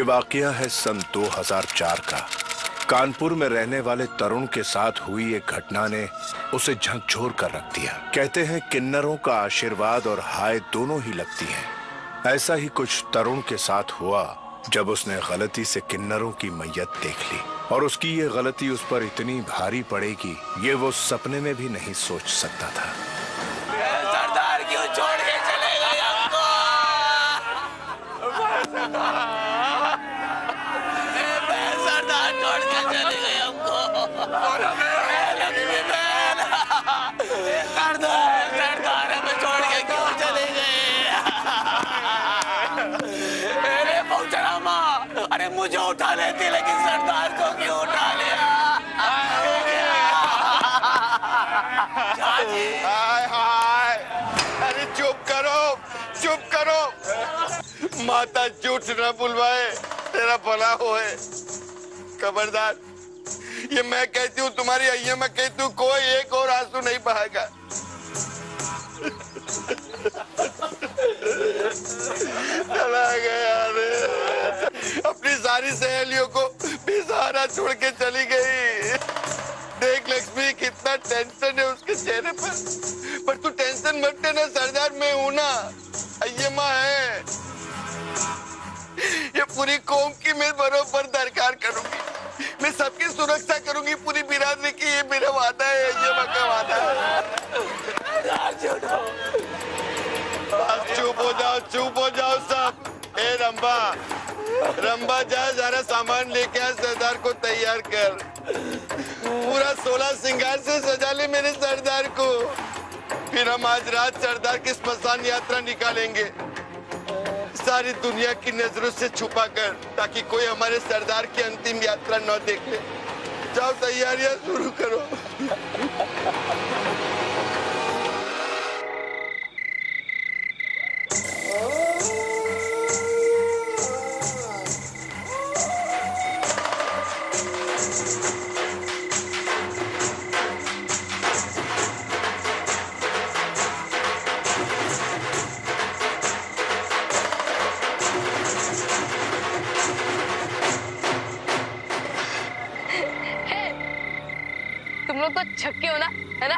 वाकया है सन 2004 का। कानपुर में रहने वाले तरुण के साथ हुई एक घटना ने उसे झकझोर कर रख दिया। कहते हैं किन्नरों का आशीर्वाद और हाय दोनों ही लगती हैं। ऐसा ही कुछ तरुण के साथ हुआ जब उसने गलती से किन्नरों की मैयत देख ली, और उसकी ये गलती उस पर इतनी भारी पड़ेगी ये वो सपने में भी नहीं सोच सकता था। सरदार क्यों छोड़ के चले गए हमको? सरदार छोड़ के चले गए हमको। सरदार हमें छोड़ के क्यों चले गए? अरे पहुंचना, अरे मुझे उठा लेती लेकिन सरदार को क्यों उठा लिया? हाय हाय, अरे चुप करो, चुप करो। माता झूठ न बुलवाए, तेरा भला होए। खबरदार, ये मैं कहती हूँ, तुम्हारी अय्या मैं कहती हूँ, कोई एक और आंसू नहीं बहाएगा। चला गया रे, अपनी सारी सहेलियों को बेसहारा छोड़ के चली गई। देख लक्ष्मी, कितना टेंशन है उसके चेहरे पर तू टेंशन मत लेना सरदार, मैं हूं ना, अय्यमा है। ये पूरी कौम की मैं बरोबर दरकार करूंगी, मैं सबकी सुरक्षा करूंगी, पूरी बिरादरी की, ये मेरा वादा है, अय्यमा का वादा है। चुप हो जाओ सब। ए रंबा, रंबा जा जरा सामान लेके आ, सरदार को तैयार कर। पूरा 16 सिंगार से सजा ले मेरे सरदार को। फिर हम आज रात सरदार की स्मशान यात्रा निकालेंगे, सारी दुनिया की नजरों से छुपा कर, ताकि कोई हमारे सरदार की अंतिम यात्रा न देख ले। जाओ तैयारियां शुरू करो। तुम लोग तो छक्के हो ना, है ना?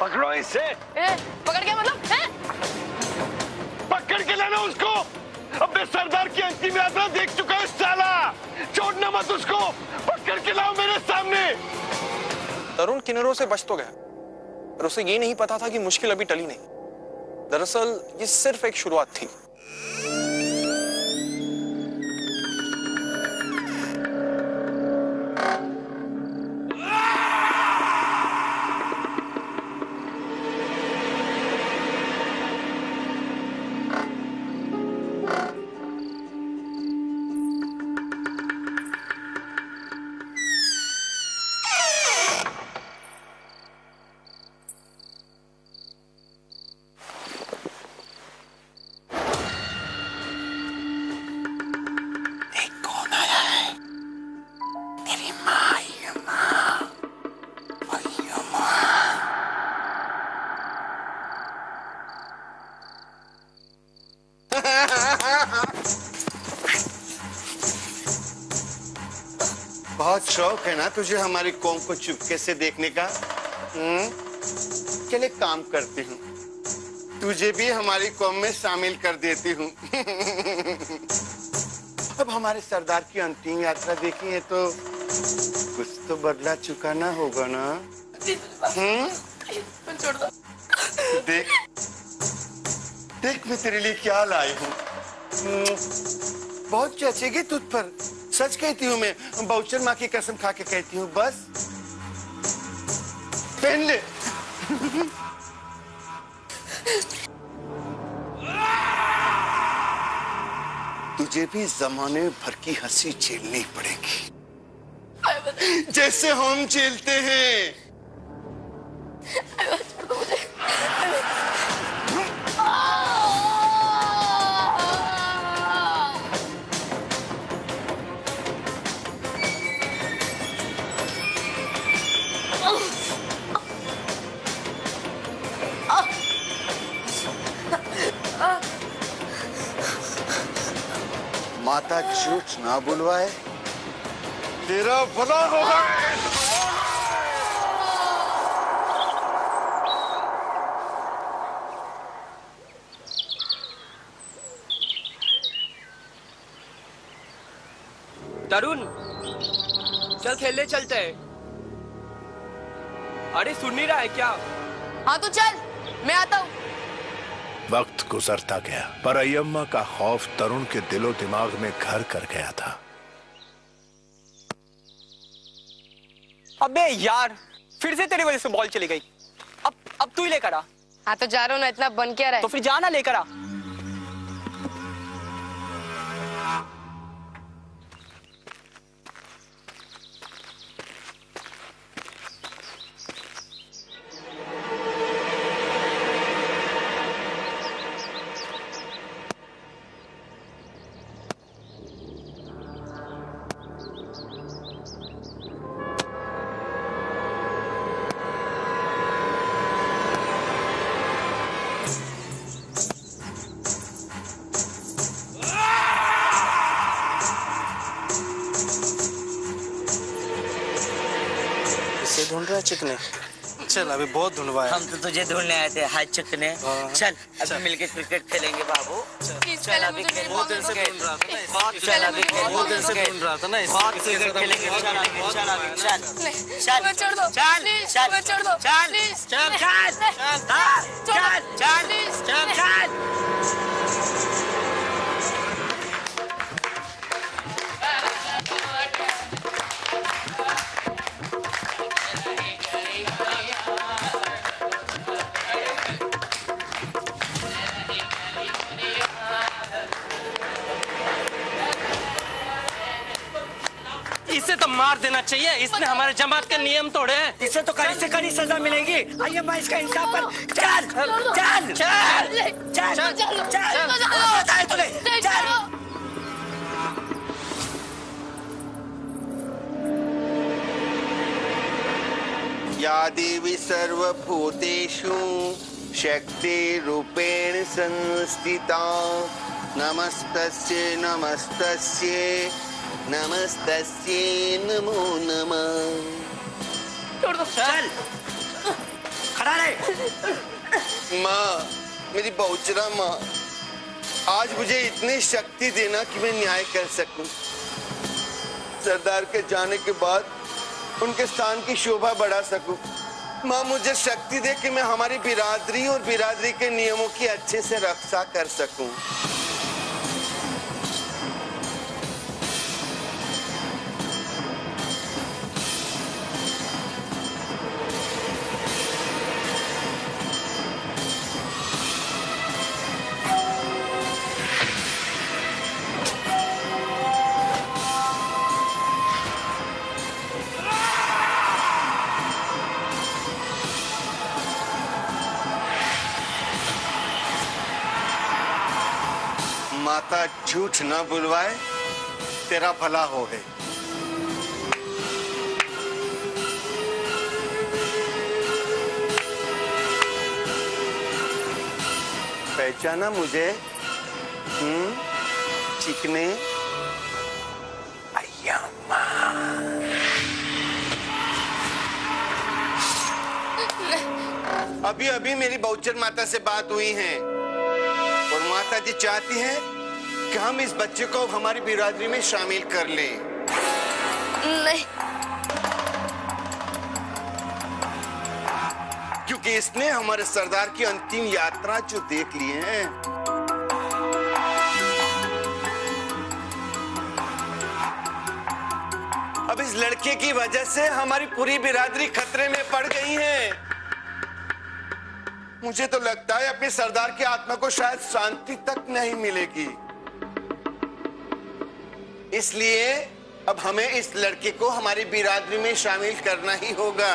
पकड़ो इसे। पकड़ के मतलब है? पकड़ के लाना उसको। अपने सरदार की अंतिम यात्रा देख चुका है साला, छोड़ना मत उसको, पकड़ के लाओ मेरे सामने। तरुण किन्नरों से बच तो गया, पर उसे ये नहीं पता था कि मुश्किल अभी टली नहीं। दरअसल ये सिर्फ एक शुरुआत थी। बहुत शौक है ना तुझे हमारी कौम को चुपके से देखने का? चल एक काम करती हूँ, तुझे भी हमारी कौम में शामिल कर देती हूँ। अब हमारे सरदार की अंतिम यात्रा देखी है तो कुछ तो बदला चुकाना होगा ना? देख देख मैं तेरे लिए क्या लाई हूँ। बहुत जचेगी तुझ पर, सच कहती हूँ मैं, बहुचर माँ की कसम खा के कहती हूँ। बस पहन ले। तुझे भी जमाने भर की हंसी झेलनी पड़ेगी, जैसे हम झेलते हैं। झूठ ना बुलवाए, तेरा भला होगा। तरुण, चल खेलने चलते हैं। अरे सुन नहीं रहा है क्या? हाँ तो चल, मैं आता हूँ। वक्त गुजरता गया, पर अय्यम्मा का खौफ तरुण के दिलो दिमाग में घर कर गया था। अबे यार, फिर से तेरी वजह से बॉल चली गई। अब तू ही लेकर आ। हाँ तो जा रहा हूँ ना, इतना बन क्या रहा है? तो फिर जाना लेकर आ। ढूंढ रहा है चिकने। चल अभी बहुत ढूंढवाया। हम तो तुझे ढूंढने आए थे हाथ चिकने। चल अभी मिलके क्रिकेट खेलेंगे बाबू। चल अभी बहुत देर से ढूंढ रहा था ना। चल अभी बहुत देर से ढूंढ रहा था ना। बहुत क्रिकेट खेलेंगे। चल अभी चल अभी चल चल मैं छोड़ दो, चल चल मैं छोड़ दो, चल प्लीज। चल चल हाँ, चल चल चल चल। इसे तो मार देना चाहिए, इसने हमारे जमात के नियम तोड़े हैं। इसे तो कड़ी से कड़ी सजा मिलेगी। आइए मैं इसका इंसाफ कर। चल चल चल चल चल बताए तूने। चल या देवी सर्वभूतेषु शक्तिरूपेण संस्थिता नमस्तस्यै नमस्तस्यै नमस्तस्यै नमो नमः। छोड़ दो। चल खड़ा रहे। माँ, मेरी बहुचरा माँ, आज मुझे इतनी शक्ति देना कि मैं न्याय कर सकूं। सरदार के जाने के बाद उनके स्थान की शोभा बढ़ा सकूं। माँ, मुझे शक्ति दे कि मैं हमारी बिरादरी और बिरादरी के नियमों की अच्छे से रक्षा कर सकूं। माता झूठ न बुलवाए, तेरा भला हो है। पहचाना मुझे? चिकने अय्यम्मा। अभी अभी मेरी बहुचर माता से बात हुई है और माता जी चाहती है कि हम इस बच्चे को हमारी बिरादरी में शामिल कर लें। नहीं, क्योंकि इसने हमारे सरदार की अंतिम यात्रा जो देख ली है। अब इस लड़के की वजह से हमारी पूरी बिरादरी खतरे में पड़ गई है। मुझे तो लगता है अपने सरदार की आत्मा को शायद शांति तक नहीं मिलेगी। इसलिए अब हमें इस लड़के को हमारी बिरादरी में शामिल करना ही होगा,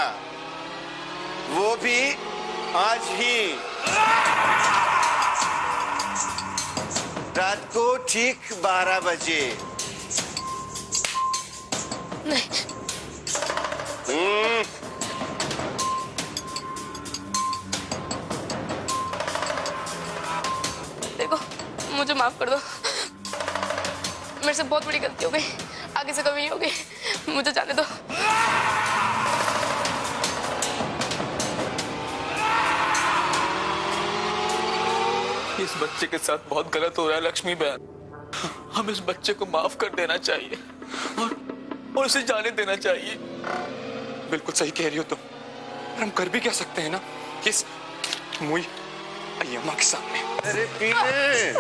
वो भी आज ही। रात को ठीक 12 बजे। देखो, मुझे माफ कर दो। मेरे से बहुत बड़ी गलती हो गई, आगे से कभी नहीं होगी, मुझे जाने दो। इस बच्चे के साथ बहुत गलत हो रहा है लक्ष्मी बहन। हम इस बच्चे को माफ कर देना चाहिए और उसे जाने देना चाहिए। बिल्कुल सही कह रही हो तुम, पर हम कर भी क्या सकते हैं ना, किस मुई अय्यम्मा के सामने। अरे पीने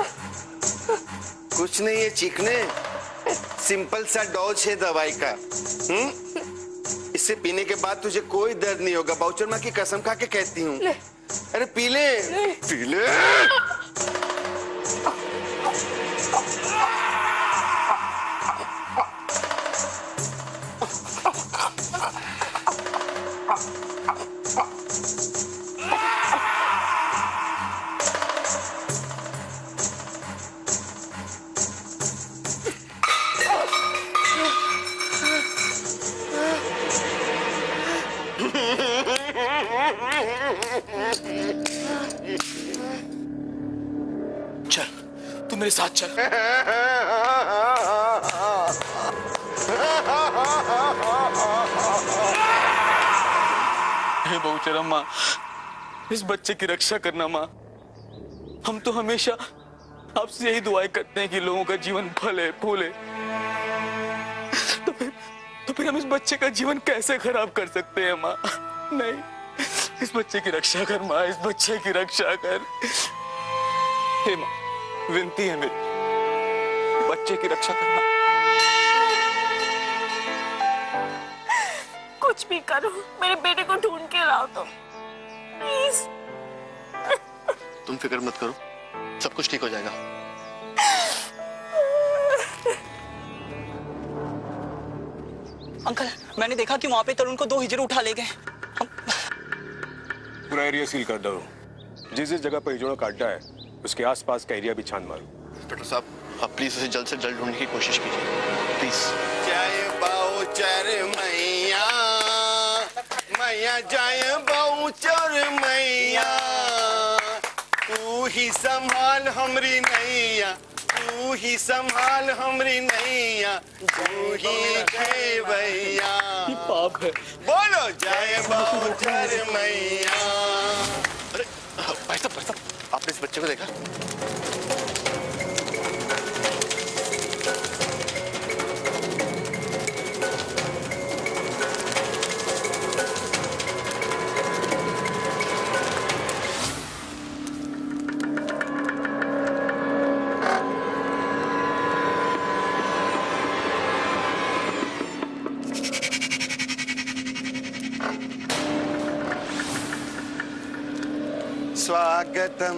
कुछ नहीं है, चीखने सिंपल सा डोज है दवाई का। इससे पीने के बाद तुझे कोई दर्द नहीं होगा, बाउचर माँ की कसम खा के कहती हूँ। अरे पी ले, पी ले। चल, तू मेरे साथ चल। हे बहुचरा माँ, इस बच्चे की रक्षा करना माँ। हम तो हमेशा आपसे यही दुआएं करते हैं कि लोगों का जीवन फले फूले। तो फिर हम इस बच्चे का जीवन कैसे खराब कर सकते हैं माँ? नहीं, इस बच्चे की रक्षा कर माँ, इस बच्चे की रक्षा कर। हे माँ, विनती है मेरी, बच्चे की रक्षा करना। कुछ भी करो, मेरे बेटे को ढूंढ के लाओ तुम, प्लीज। तुम फिक्र मत करो, सब कुछ ठीक हो जाएगा। अंकल, मैंने देखा कि वहाँ पे तरुण को 2 हिजड़े उठा ले गए। पूरा एरिया सील कर दो। जिस जगह पर हिजड़ों का अड्डा है उसके आसपास का एरिया भी छान मारो। इंस्पेक्टर साहब, आप प्लीज उसे जल्द से जल्द ढूंढने की कोशिश कीजिए, प्लीज। जय बहुचर मैया, मैया जय बहुचर मैया, तू ही संभाल हमरी नैया, तू ही संभाल हमरी नैया, तू ही खेवैया। पाप है। बोलो जय बहुचर मैया। अरे भाई साहब, आपने इस बच्चे को देखा? स्वागतम।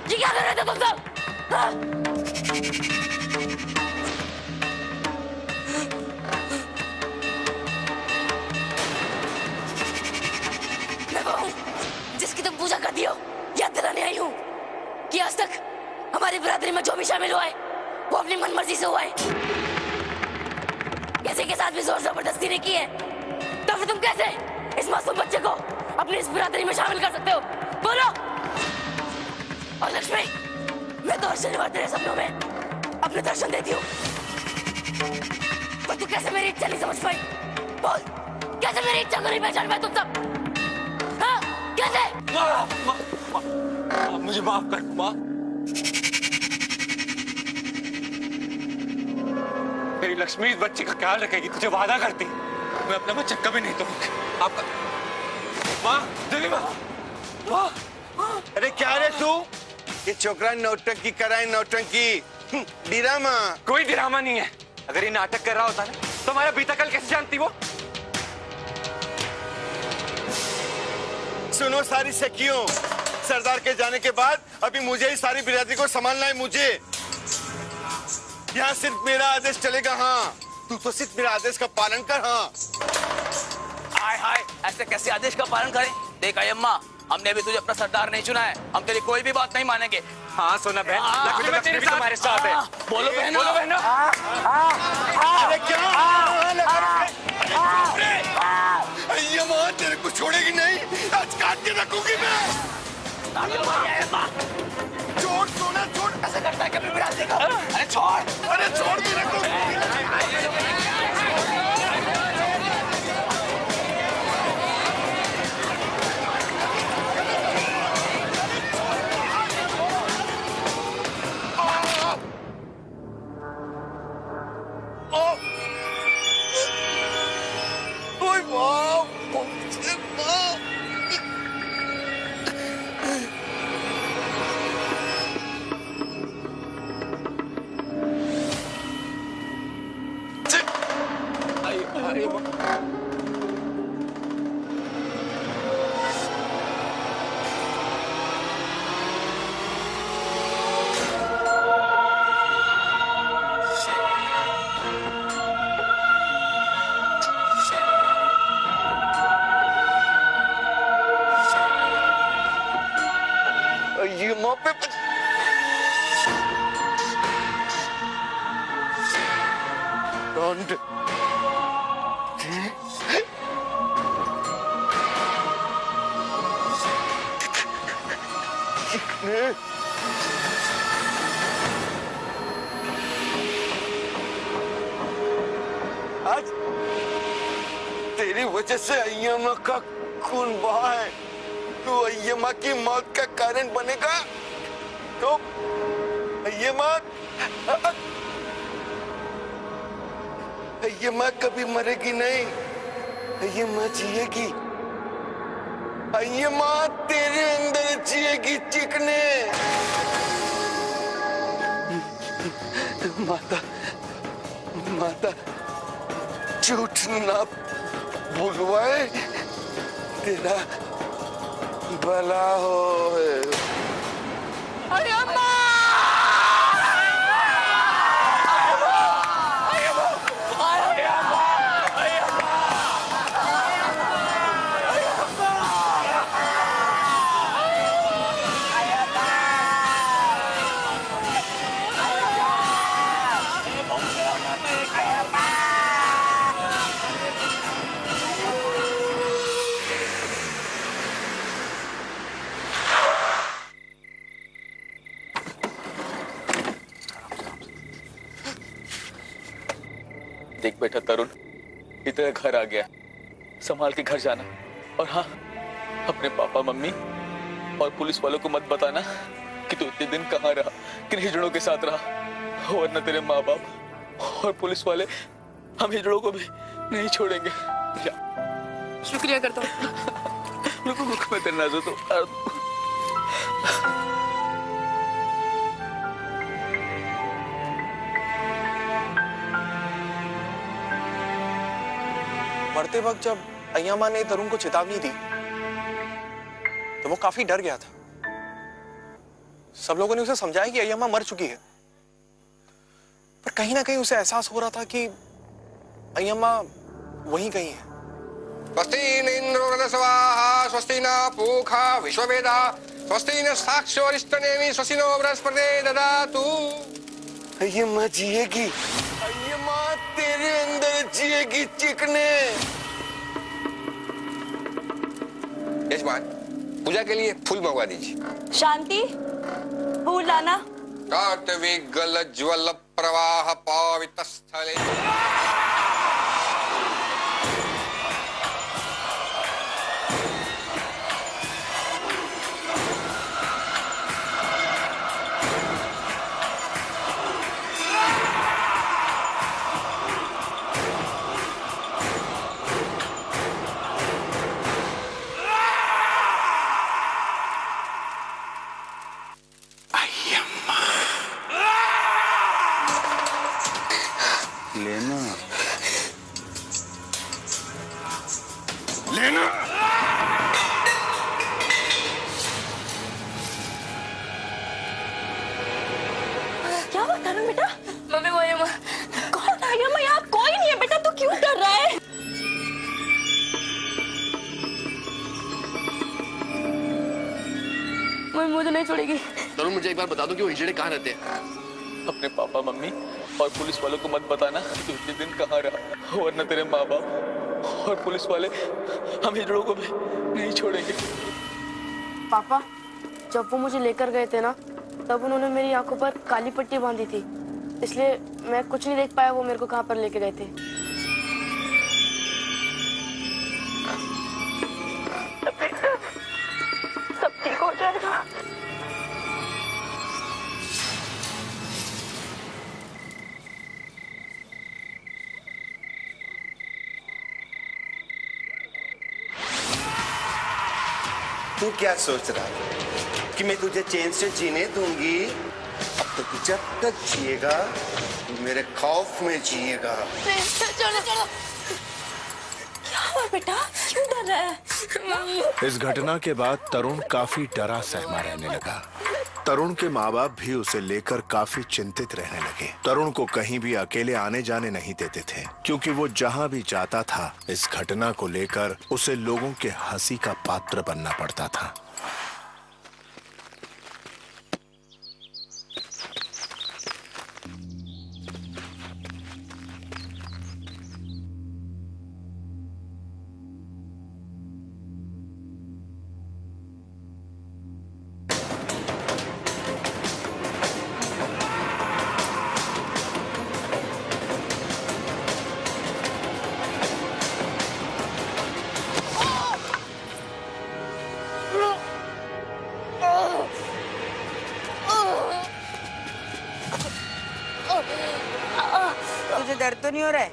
ये क्या कर रहे थे तुम सब? मैं वो हूँ जिसकी तुम पूजा करती हो। याद दिलाने आई हूँ कि आज तक हमारी बिरादरी में जो भी शामिल हुआ है वो अपनी मन मर्जी से हुआ है, किसी के साथ भी जोर जबरदस्ती नहीं की है, तो फिर तुम कैसे इस मासूम बच्चे को अपनी इस बिरादरी में शामिल कर सकते हो? बोलो। और लक्ष्मी, मैं तो हर शनिवार तेरे सपनों में अपने दर्शन देती हूँ, पर तू कैसे मेरी इच्छा नहीं समझ पाई? बोल, कैसे मेरी इच्छा को नहीं पहचान पाए तुम सब? हाँ, कैसे? मुझे माफ कर माँ। मेरी लक्ष्मी इस बच्चे का ख्याल रखेगी, तुझे वादा करती मैं अपना बच्चा कभी नहीं तोड़ूंगी। आपका माँ, देवी माँ, माँ। अरे क्या रे तू? ये छोकरा नौटंकी कराए, नौटंकी। डिरामा। कोई ड्रामा नहीं है। अगर ये नाटक कर रहा होता ना तो हमारा बीता कल कैसे जानती वो? सुनो सारी सखियों, सरदार के जाने के बाद अभी मुझे ही सारी बिरादरी को संभालना है। मुझे यहाँ सिर्फ मेरा आदेश चलेगा। हाँ, तू तो सिर्फ मेरा आदेश का पालन कर। हाँ। हाय हाय, ऐसे कैसे आदेश का पालन करें? देख अय्यम्मा, हमने भी तुझे अपना सरदार नहीं चुना है, हम तेरी कोई भी बात नहीं मानेंगे। हाँ सोना बहन, लक्ष्मी भी तुम्हारे साथ है। बोलो बहन, बोलो बहन। अरे क्या? ये माँ तेरे को छोड़ेगी नहीं, आज काट के रखूंगी मैं। छोड़ सोना, छोड़। ऐसा करता है कभी बिरादरी का? अरे छोड़, अरे छोड़ के रखो। ये माँ पे डोंट आज तेरी वजह से अय्यमा का खून बहा है। तू अय्यमा की मौत का कारण बनेगा तो अय्यमा कभी मरेगी नहीं, अय्यमा जिएगी। अय्यमा तेरे अंदर जिएगी, चिकने। माता, माता झूठ ना बुलवाए, तेरा भला हो। अरे अम्मा! देख बेटा तरुण, इतना घर आ गया, संभाल के घर जाना। और हाँ, अपने पापा मम्मी और पुलिस वालों को मत बताना कि तू इतने दिन कहाँ रहा, किन हिजड़ों के साथ रहा, वरना तेरे माँ बाप और पुलिस वाले हम हिजड़ों को भी नहीं छोड़ेंगे। जा। शुक्रिया करता हूँ। रुको रुको, मैं तेरे नाज़ो तो मरते वक्त जब अय्यमा ने तरुण को चेतावनी दी तो वो काफी डर गया था। सब लोगों ने उसे समझाया कि अय्यमा मर चुकी है, पर कहीं ना कहीं उसे एहसास हो रहा था कि अय्यमा वहीं कहीं है। स्वस्ति न इंद्रो स्वाहा, स्वस्ति न पूषा विश्ववेदा, स्वस्ति न साक्षो अरिष्टनेमि, स्वस्ति नो बृहस्पतिर्दधातु। अय्यम्मा जिएगी, अय्यम्मा तेरे अंदर जिएगी चिकने। यजमान, पूजा के लिए फूल मंगवा दीजिए। शांति, फूल लाना। कार्तविगल ज्वल प्रवाह पावित स्थले। लेना लेना। क्या हुआ तरुण बेटा? मम्मी वो अय्यम्मा। कौन है अय्यम्मा? यहाँ कोई नहीं है बेटा, तू क्यों डर रहा है? मम्मी मुझे नहीं छोड़ेगी। तरुण, मुझे एक बार बता दो कि वो हिजड़े कहाँ रहते हैं? अपने पापा मम्मी और पुलिस वालों को मत बताना कि उतने दिन कहाँ रहा, वरना तेरे माँ बाप और पुलिस वाले हम हिजड़ों को भी नहीं छोड़ेंगे। पापा, जब वो मुझे लेकर गए थे ना, तब उन्होंने मेरी आंखों पर काली पट्टी बांधी थी, इसलिए मैं कुछ नहीं देख पाया वो मेरे को कहाँ पर लेके गए थे। सब ठीक हो जाएगा। तू क्या सोच रहा है कि मैं तुझे चैन से जीने दूंगी? अब तो तू जब तक जिएगा तू मेरे खौफ में जिएगा। चलो चलो। क्या हुआ बेटा, क्यों डर रहा है? इस घटना के बाद तरुण काफी डरा सहमा रहने लगा। तरुण के माँ बाप भी उसे लेकर काफी चिंतित रहने लगे। तरुण को कहीं भी अकेले आने जाने नहीं देते थे, क्योंकि वो जहाँ भी जाता था इस घटना को लेकर उसे लोगों के हंसी का पात्र बनना पड़ता था। तुझे दर्द तो नहीं हो रहा है?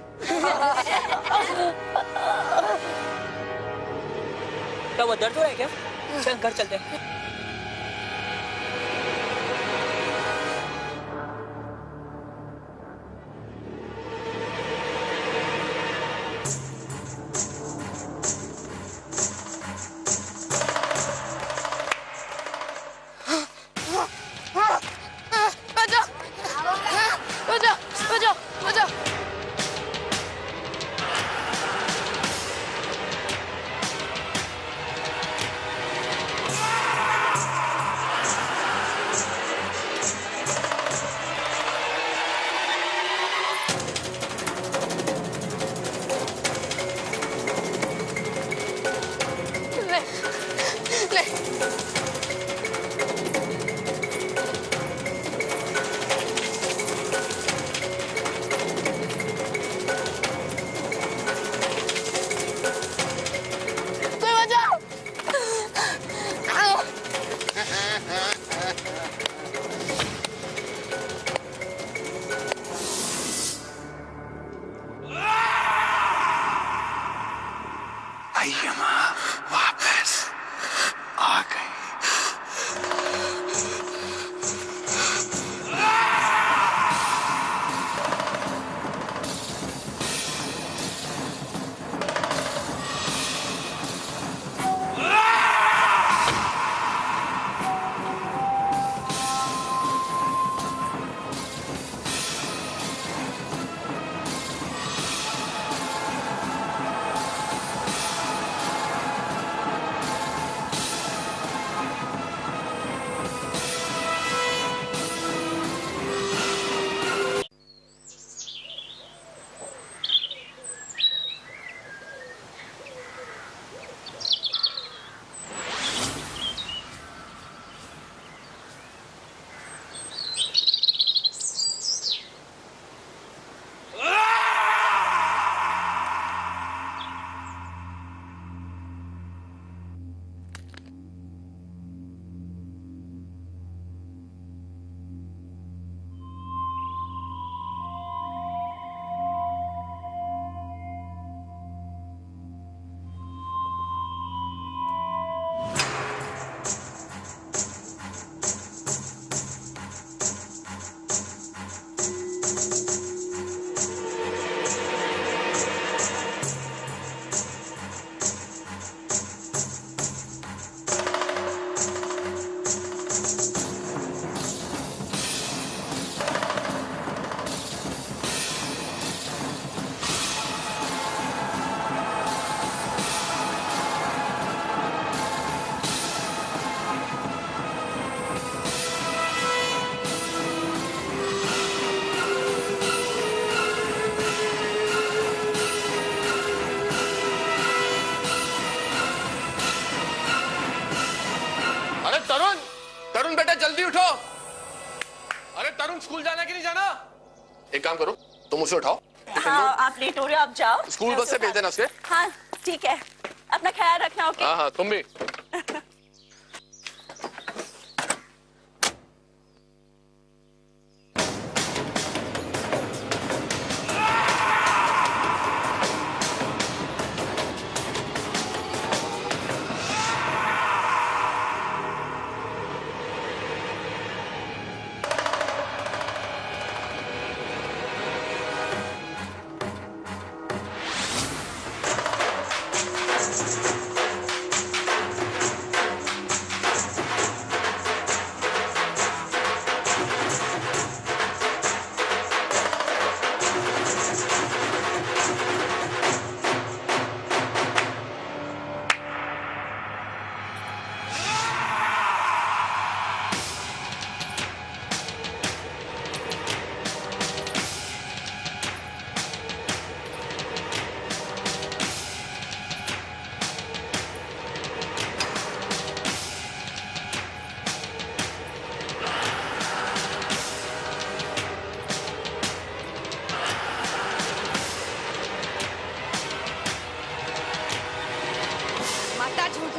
क्या वो दर्द हो रहा है क्या? चल घर चलते हैं। है ना? एक काम करो, तुम उसे उठाओ। हाँ, आप लेट हो रहे हो, आप जाओ। स्कूल बस से भेज देना उसे। हाँ ठीक है, अपना ख्याल रखना। ओके। हाँ हाँ, तुम भी।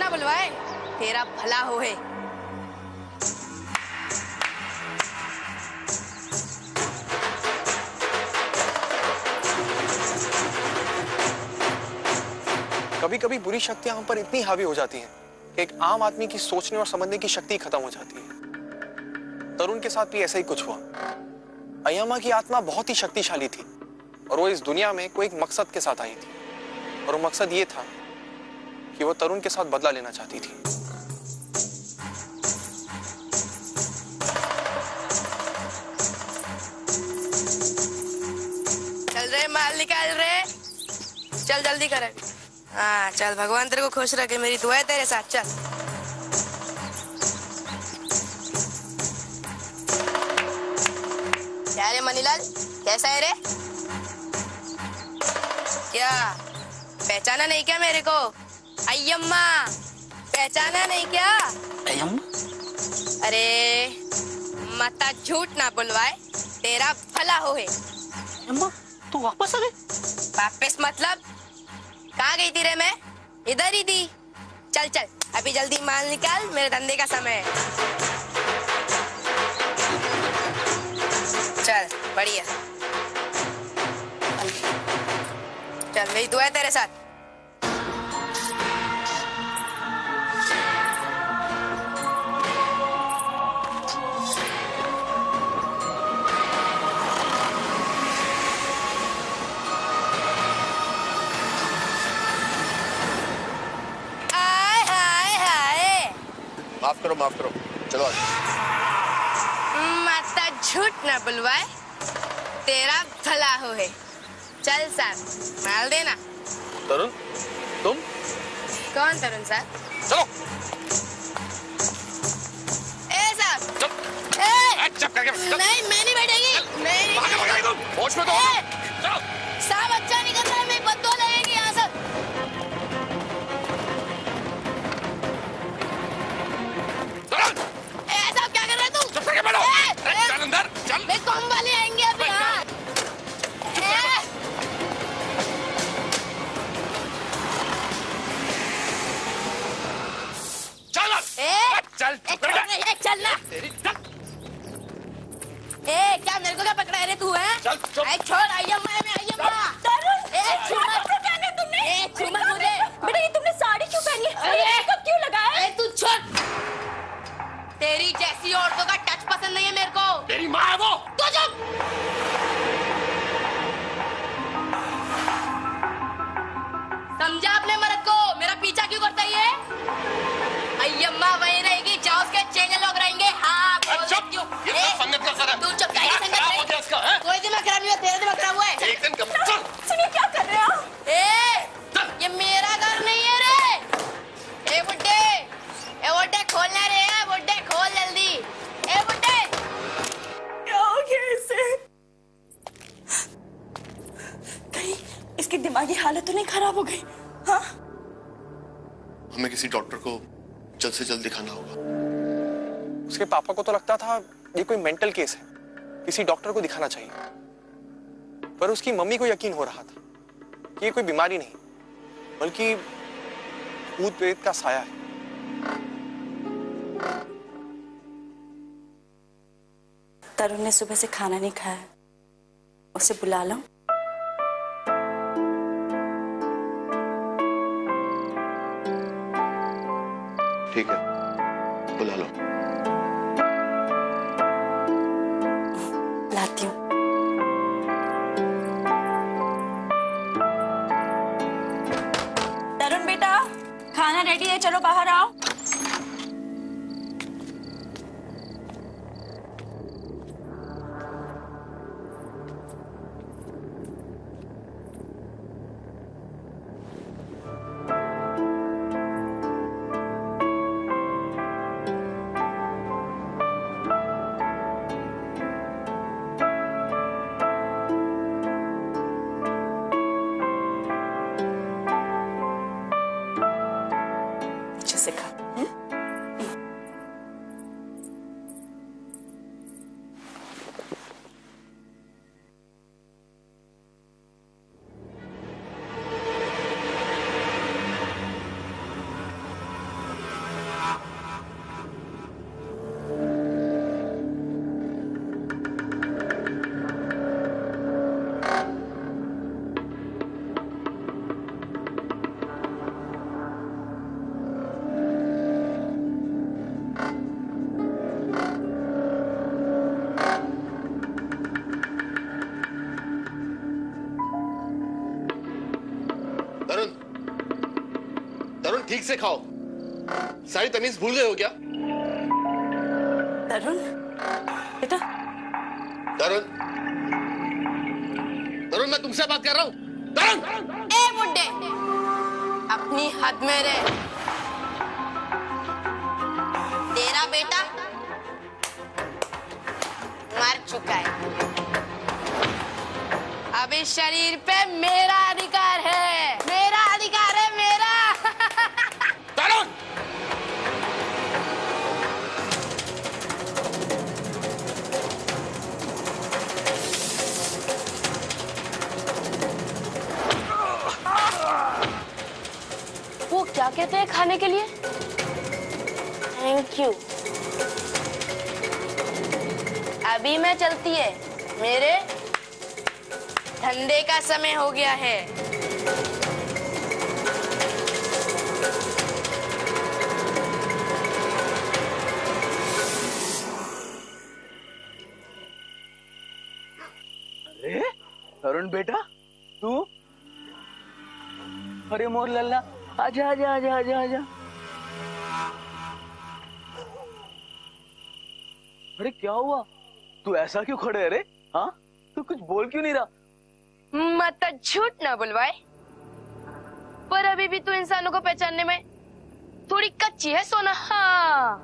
बुलवाए, तेरा भला हो है। कभी कभी बुरी शक्तियां हम पर इतनी हावी हो जाती हैं कि एक आम आदमी की सोचने और समझने की शक्ति खत्म हो जाती है। तरुण के साथ भी ऐसा ही कुछ हुआ। अय्यम्मा की आत्मा बहुत ही शक्तिशाली थी और वो इस दुनिया में कोई एक मकसद के साथ आई थी, और वो मकसद ये था कि वो तरुण के साथ बदला लेना चाहती थी। चल रहे, माल निकाल रहे, चल जल्दी कर। हाँ चल, भगवान तेरे को खुश रखे, मेरी दुआ है तेरे साथ। चल क्या रे मनीलाल, कैसा है रे? क्या पहचाना नहीं क्या मेरे को? अय्यम्मा, पहचाना नहीं क्या? अय्यम्मा? अरे माता झूठ ना बुलवाए, तेरा भला हो है। अय्यम्मा तू वापस आ गई? वापस मतलब कहाँ गई थी रे? मैं इधर ही थी। चल चल अभी जल्दी माल निकाल, मेरे धंधे का समय है। चल बढ़िया, चल मेरी दुआ है तेरे साथ। माफ करो, चलो माता झूठ ना बुलवाए, तेरा भला हो है। चल साहब माल देना। तरुण, तुम? कौन तरुण साहब? चलो। ए साहब, चुप करके नहीं मैं नहीं बैठेगी, मैं नहीं। होश में तो हो। चलो। साहब अच्छा नहीं कर रहा है, मेरी बद्दुआ लगेगी यहाँ से। साहब क्या कर रहे तू? चुप करके बैठो। चल अंदर चल। मेरे कॉम वाले आएंगे अभी। हाँ चल चल ना। क्या मेरे को क्या पकड़ा है रे तू? है छोड़, अय्यम्मा मैं अय्यम्मा। छू मत मुझे। बेटा ये तुमने साड़ी क्यों पहनी है? मेकअप क्यों लगाया है? तू छोड़, तेरी जैसी औरतों का टच पसंद नहीं है मेरे को। तेरी माँ है वो। तू चुप। समझा अपने मर्द को, मेरा पीछा क्यों करता है? अय्यम्मा वही रहेगी जहाँ उसके चेले लोग रहेंगे। हाँ चुप, ये सब संगत का असर है। तू चुप, क्या संगत है? कोई दिमाग खराब नहीं हुआ, तेरा दिमाग खराब हुआ है। एक दिन कब? चल। सुनिए क्या कर रहे हो? ये मेरा घर नहीं है रे। ए बुड्ढे खोलना रे, बुड्ढे खोल जल्दी। ए बुड्ढे, क्या हो गया इसे? कहीं इसकी दिमागी हालत तो नहीं खराब हो गई? हाँ? हमें किसी डॉक्टर को जल्द से जल्द दिखाना होगा। उसके पापा को तो लगता था ये कोई मेंटल केस है, किसी डॉक्टर को दिखाना चाहिए। पर उसकी मम्मी को यकीन हो रहा था कि ये कोई बीमारी नहीं बल्कि भूत प्रेत का साया है। तरुण ने सुबह से खाना नहीं खाया, उसे बुला लो। ठीक है, बुला लो। लाती हूँ। तरुण बेटा, खाना रेडी है, चलो बाहर आओ। ठीक से खाओ। सारी तमीज भूल गए हो क्या? तरुण बेटा। तरुण, तरुण मैं तुमसे बात कर रहा हूँ। तरुण! ए बुड्ढे, अपनी हद में रह। तेरा बेटा मर चुका है। अब इस शरीर पे मेरा अधिकार है, मेरा अधिकार है, मेरा। तरुण! वो क्या कहते हैं खाने के लिए? Thank you. अभी मैं चलती है, मेरे धंधे का समय हो गया है। अरे तरुण बेटा, तू? अरे मोर लल्ला, आजा आजा आजा आजा आजा। अरे क्या हुआ? तू ऐसा क्यों खड़े है रे? हाँ, तू कुछ बोल क्यों नहीं रहा? मत झूठ ना बुलवाए। पर अभी भी तू इंसानों को पहचानने में थोड़ी कच्ची है सोना। हाँ।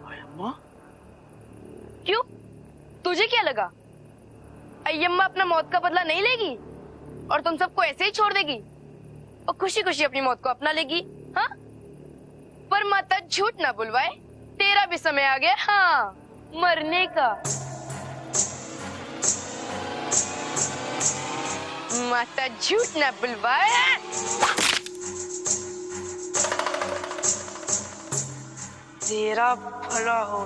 अय्यम्मा? क्यों? तुझे क्या लगा अय्यम्मा अपना मौत का बदला नहीं लेगी और तुम सबको ऐसे ही छोड़ देगी और खुशी खुशी अपनी मौत को अपना लेगी? हाँ? पर मत झूठ ना बुलवाए, तेरा भी समय आ गया। हाँ, मरने का। मत झूठ ना बुलवाए। तेरा भला हो।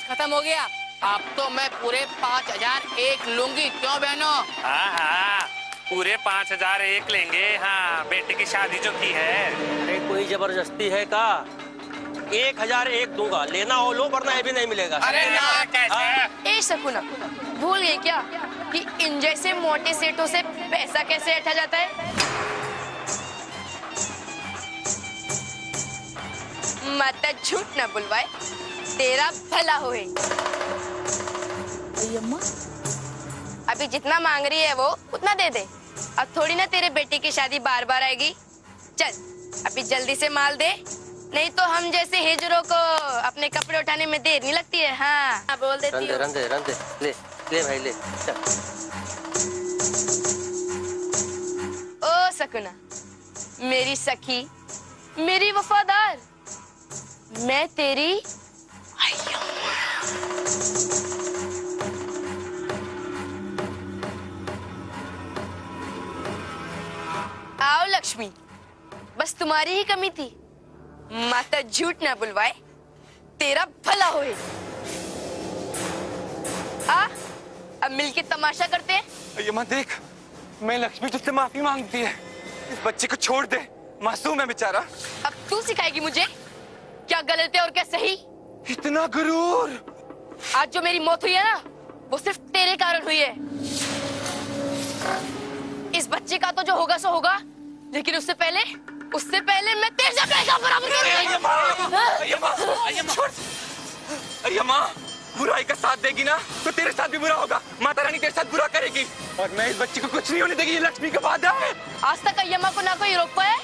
खत्म हो गया। अब तो मैं पूरे 5001 लूंगी। क्यों बहनों? हाँ हाँ, पूरे 5001 लेंगे। हाँ, बेटे की शादी जो की है। अरे कोई जबरदस्ती है का? 1001 दूंगा, लेना हो लो वरना ये भी नहीं मिलेगा। अरे ना कैसे? ए शकुना, भूल गई क्या कि इन जैसे मोटे सेठों से पैसा कैसे ऐंठा जाता है? माता झूठ ना बुलवाए, तेरा भला होए। अम्मा, अभी जितना मांग रही है वो उतना दे दे। अब थोड़ी ना तेरे बेटे की शादी बार बार आएगी। चल अभी जल्दी से माल दे, नहीं तो हम जैसे हिजरों को अपने कपड़े उठाने में देर नहीं लगती है। हाँ बोल देती हूँ। रंदे ले ले भाई ले। ओ सकुना, मेरी सखी, मेरी वफादार, मैं तेरी आओ लक्ष्मी, बस तुम्हारी ही कमी थी। माता झूठ ना बुलवाए, तेरा भला होए। आ, अब मिलके तमाशा करते हैं। अय्यम्मा देख, मैं लक्ष्मी तुझसे माफी मांगती है। इस बच्चे को छोड़ दे, मासूम है बेचारा। अब तू सिखाएगी मुझे क्या गलत है और क्या सही। इतना गुरूर। आज जो मेरी मौत हुई है ना, वो सिर्फ तेरे कारण हुई है। इस बच्चे का तो जो होगा सो होगा, लेकिन उससे पहले मैं तेरे से पैसा बराबर अय्यम्मा, बुराई का साथ देगी ना तो तेरे साथ भी बुरा होगा। माता रानी तेरे साथ बुरा करेगी और मैं इस बच्चे को कुछ नहीं होने देगी। ये लक्ष्मी का वादा है। आज तक अय्यम्मा को ना कोई रोक पाया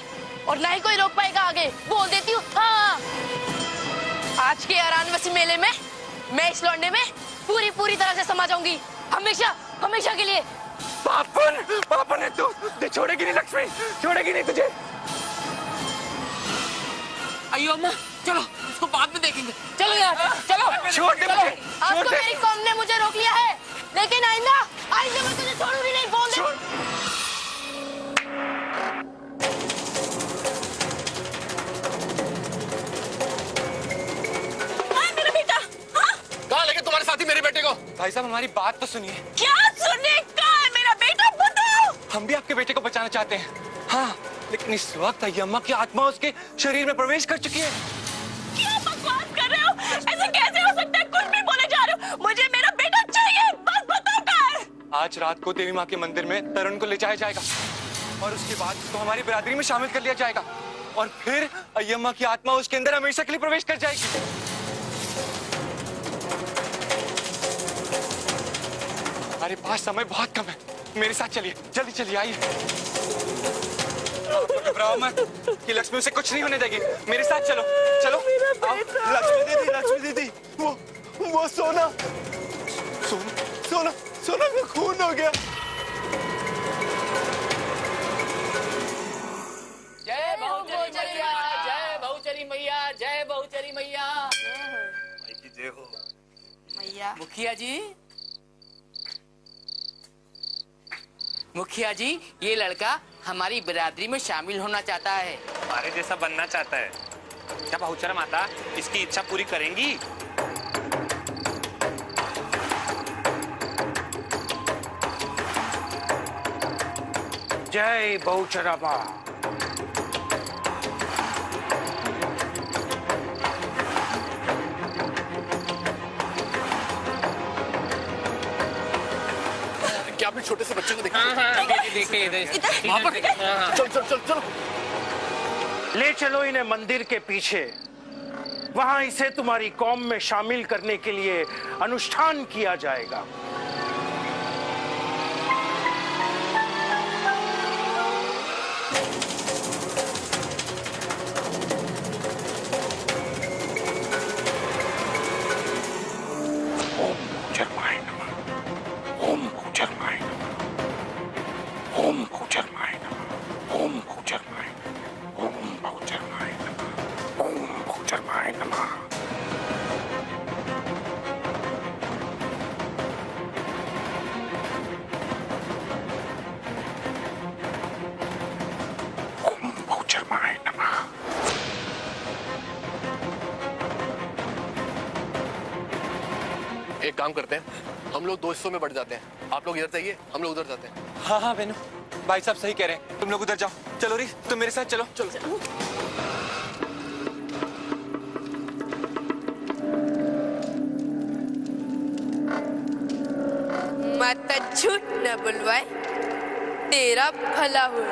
और ना ही कोई रोक पाएगा आगे। बोल देती हूँ। हाँ, आज के आरानवसी मेले में मैं इस लौंडे में पूरी तरह से समा जाऊंगी, हमेशा के लिए। पापन है तू, छोड़ेगी नहीं लक्ष्मी, छोड़ेगी नहीं तुझे। अय्यम्मा चलो, इसको बाद में देखेंगे। चलो यार, चलो। छोड़ दे मुझे, आज तो मेरी कौम ने मुझे रोक लिया है, लेकिन आइंदा मैं तुझे छोड़ूंगी नहीं। बोल दे। मेरा बेटा, हाँ? कहाँ लेके तुम्हारे साथी मेरे बेटे को? भाई साहब हमारी बात तो सुनिए। क्या सुनने का है मेरा बेटा? बताओ। हम भी आपके बेटे को बचाना चाहते हैं। हाँ, लेकिन इस वक्त अय्यम्मा की आत्मा उसके शरीर में प्रवेश कर चुकी है। क्या बकवास कर रहे हो? ऐसे कैसे हो सकता है? कुछ भी बोले जा रहे हो। मुझे मेरा बेटा चाहिए, बस बताओ कहाँ है? आज रात को देवी माँ के मंदिर में तरुण को ले जाया जाएगा और उसके बाद उसको हमारी बिरादरी में शामिल कर लिया जाएगा और फिर अय्यम्मा की आत्मा उसके अंदर हमेशा के लिए प्रवेश कर जाएगी। हमारे पास समय बहुत कम है, मेरे साथ चलिए, जल्दी चलिए, आइए। घबराओ मत, कि लक्ष्मी उसे कुछ नहीं होने देगी। मेरे साथ चलो, चलो। लक्ष्मी दीदी, वो सोना में खून हो गया। जय बहुचरी मैया, जय बहुचरी मैया, जय बहुचरी मैया। जय हो मैया। मुखिया जी, ये लड़का हमारी बिरादरी में शामिल होना चाहता है। हमारे जैसा बनना चाहता है। क्या बहुचरा माता इसकी इच्छा पूरी करेंगी? जय बहुचरा माँ। क्या आपने छोटे से बच्चे को देखा? देखिए चल। ले चलो इन्हें मंदिर के पीछे, वहां इसे तुम्हारी कौम में शामिल करने के लिए अनुष्ठान किया जाएगा। एक काम करते हैं, हम लोग 2 हिस्सों में बढ़ जाते हैं। आप लोग इधर जाइए, हम लोग उधर जाते हैं। हाँ बेनू, भाई साहब सही कह रहे हैं। तुम लोग उधर जाओ। चलो री, तुम मेरे साथ चलो। झूठ न बुलवाए, तेरा भला हो।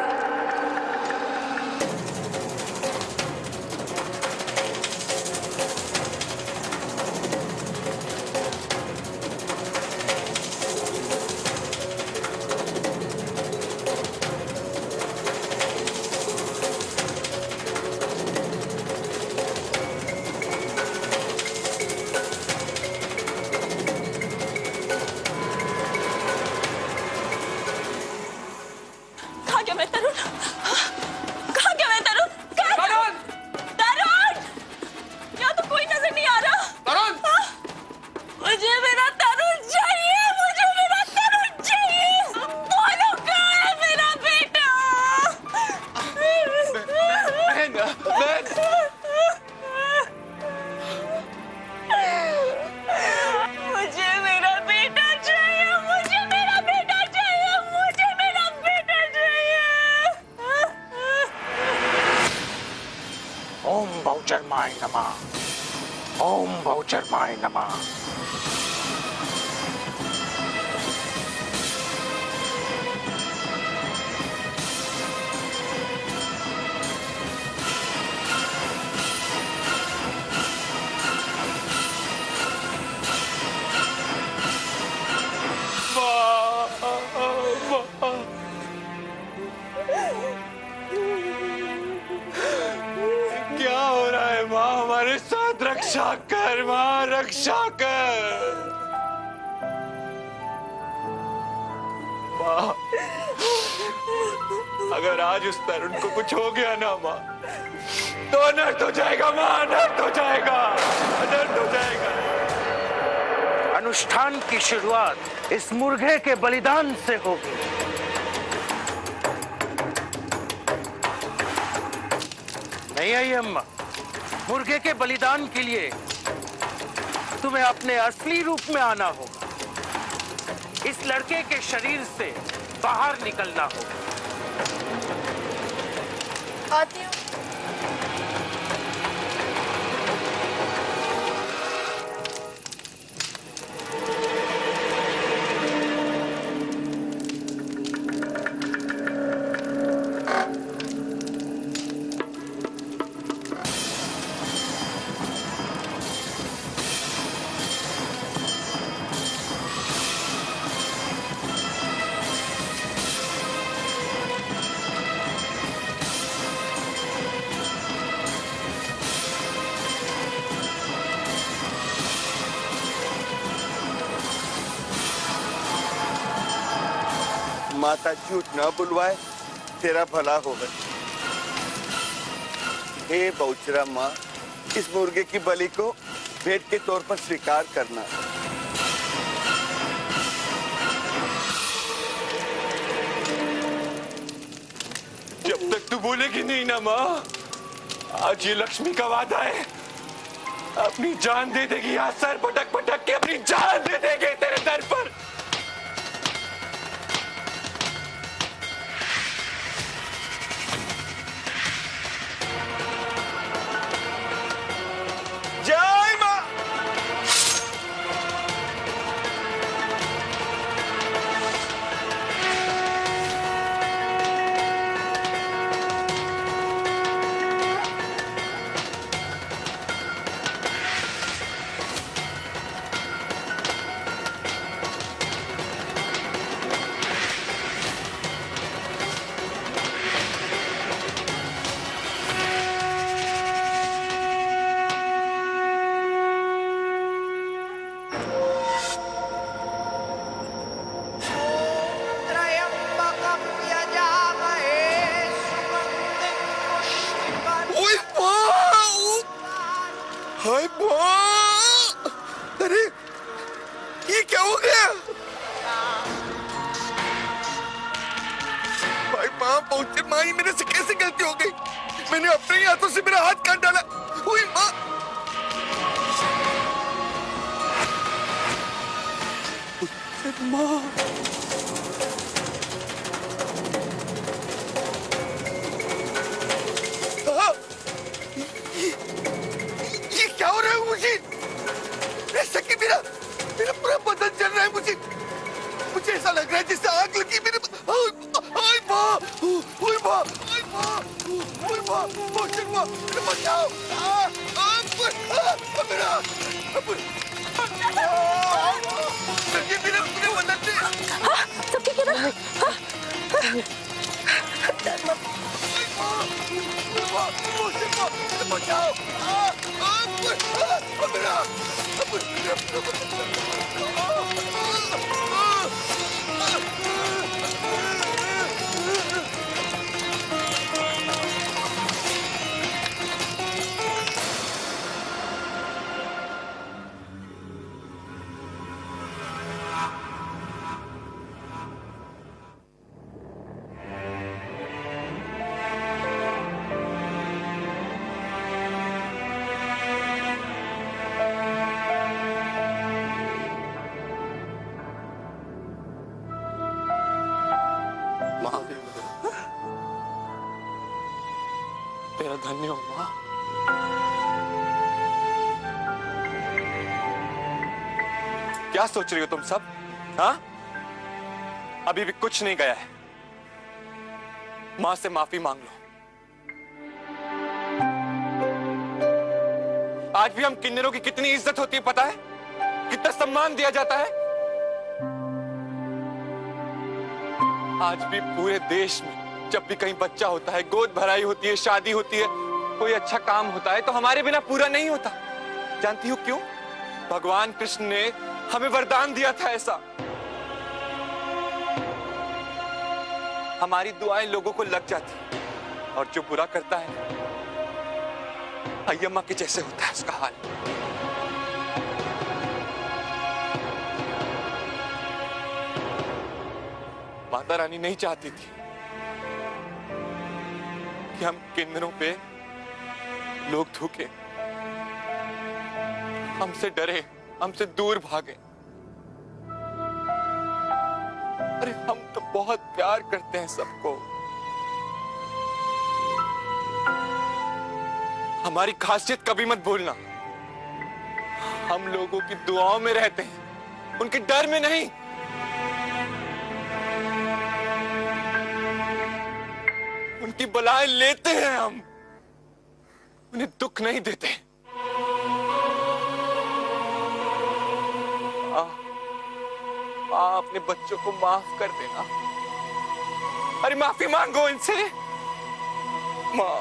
बहुचर्माय नमः, ओम बहुचर्माय नमः। क्या हो रहा है माँ? हमारे साथ रक्षा कर माँ, रक्षा कर माँ। अगर आज उस तरुण को कुछ हो गया ना माँ, तो अनर्थ हो जाएगा माँ, अनर्थ हो जाएगा, अनर्थ हो जाएगा। अनुष्ठान की शुरुआत इस मुर्गे के बलिदान से होगी। नहीं आई अम्मा, मुर्गे के बलिदान के लिए तुम्हें अपने असली रूप में आना होगा। इस लड़के के शरीर से बाहर निकलना होगा। आती हूँ। माता झूठ न बुलवाए, तेरा भला होगा। हे बहुचरा माँ, इस मुर्गे की बलि को भेंट के तौर पर स्वीकार करना। जब तक तू बोलेगी नहीं ना माँ, आज ये लक्ष्मी का वादा है, अपनी जान दे देगी। यहाँ सर पटक पटक के अपनी जान दे देगी तेरे दर पर। जय माँ। हाय माँ, अरे ये क्या हो गया? भाई माँ, पहुंचे माँ, ये मेरे से कैसे गलती हो गई? मैंने अपने ही हाथों से मेरा हाथ काट डाला। हुई माँ। माँ, ये क्या हो रहा है मुझे? ऐसा कि मेरा पूरा बदन जल रहा है। मुझे ऐसा लग जैसे आग लगी मेरे ओए माँ ओए माँ ओए माँ ओए माँ मोशन माँ बचाओ मेरा मेरे मदद से सब ठीक है ना? बचाओ मेरा तेरा धन्य हो माँ। क्या सोच रही हो तुम सब? हाँ? अभी भी कुछ नहीं गया है। माँ से माफी मांग लो। आज भी हम किन्नरों की कितनी इज्जत होती है पता है? कितना सम्मान दिया जाता है? आज भी पूरे देश में जब भी कहीं बच्चा होता है, गोद भराई होती है, शादी होती है, कोई अच्छा काम होता है तो हमारे बिना पूरा नहीं होता। जानती हो क्यों? भगवान कृष्ण ने हमें वरदान दिया था ऐसा। हमारी दुआएं लोगों को लग जाती और जो बुरा करता है अय्यम्मा के जैसे होता है उसका हाल। माता रानी नहीं चाहती थी कि हम किन्नरों पे लोग थूके, हमसे डरे, हमसे दूर भागे। अरे हम तो बहुत प्यार करते हैं सबको। हमारी खासियत कभी मत भूलना। हम लोगों की दुआओं में रहते हैं, उनके डर में नहीं। उनकी बलाएं लेते हैं हम, उन्हें दुख नहीं देते। अपने बच्चों को माफ कर देना। अरे माफी मांगो इनसे। माँ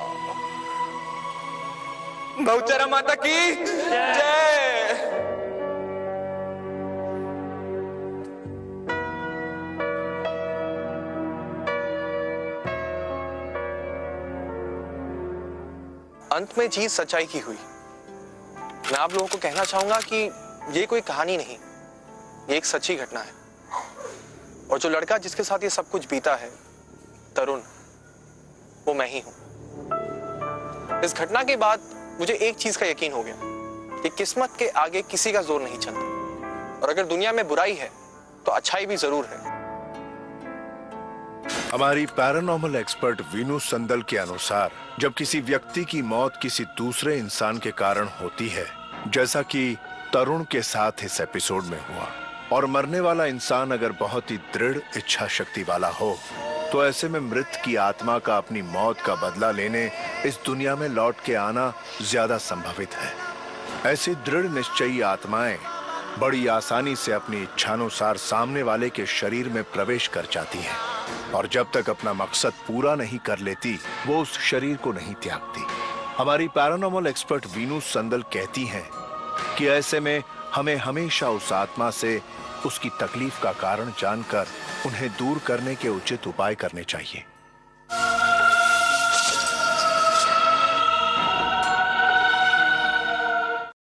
बहुचरा माता की जय। अंत में जीत सच्चाई की हुई। मैं आप लोगों को कहना चाहूंगा कि ये कोई कहानी नहीं, ये एक सच्ची घटना है। और जो लड़का जिसके साथ ये सब कुछ बीता है, तरुण, वो मैं ही हूं। इस घटना के बाद मुझे एक चीज का यकीन हो गया कि किस्मत के आगे किसी का जोर नहीं चलता, और अगर दुनिया में बुराई है तो अच्छाई भी जरूर है। हमारी पैरानॉर्मल एक्सपर्ट वीनू संदल के अनुसार जब किसी व्यक्ति की मौत किसी दूसरे इंसान के कारण होती है, जैसा कि तरुण के साथ इस एपिसोड में हुआ, और मरने वाला इंसान अगर बहुत ही दृढ़ इच्छा शक्ति वाला हो, तो ऐसे में मृत की आत्मा का अपनी मौत का बदला लेने इस दुनिया में लौट के आना ज्यादा संभावित है। ऐसी दृढ़ निश्चयी आत्माएं बड़ी आसानी से अपनी इच्छानुसार सामने वाले के शरीर में प्रवेश कर जाती हैं, और जब तक अपना मकसद पूरा नहीं कर लेती वो उस शरीर को नहीं त्यागती। हमारी पैरानॉर्मल एक्सपर्ट वीनू संदल कहती हैं कि ऐसे में हमें हमेशा उस आत्मा से उसकी तकलीफ का कारण जानकर उन्हें दूर करने के उचित उपाय करने चाहिए।